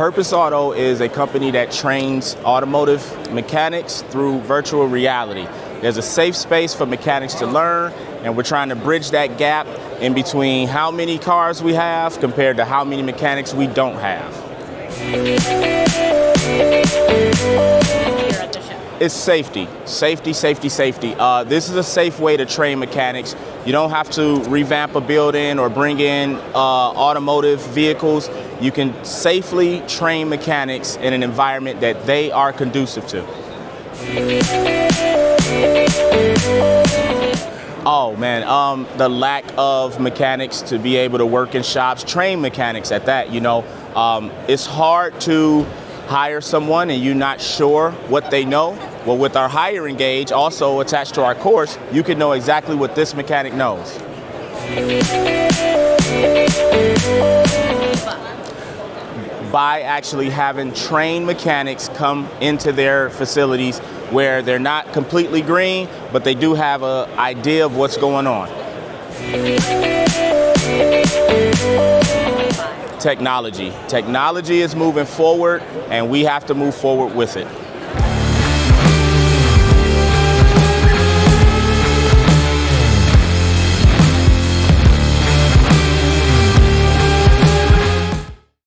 Purpose Auto is a company that trains automotive mechanics through virtual reality. There's a safe space for mechanics to learn, and we're trying to bridge that gap in between how many cars we have compared to how many mechanics we don't have. It's safety. Safety, safety, safety. This is a safe way to train mechanics. You don't have to revamp a building or bring in automotive vehicles. You can safely train mechanics in an environment that they are conducive to. Oh man, the lack of mechanics to be able to work in shops, train mechanics at that, it's hard to hire someone and you're not sure what they know. Well, with our hiring gauge also attached to our course, you can know exactly what this mechanic knows. By actually having trained mechanics come into their facilities where they're not completely green, but they do have an idea of what's going on. Technology. Technology is moving forward, and we have to move forward with it.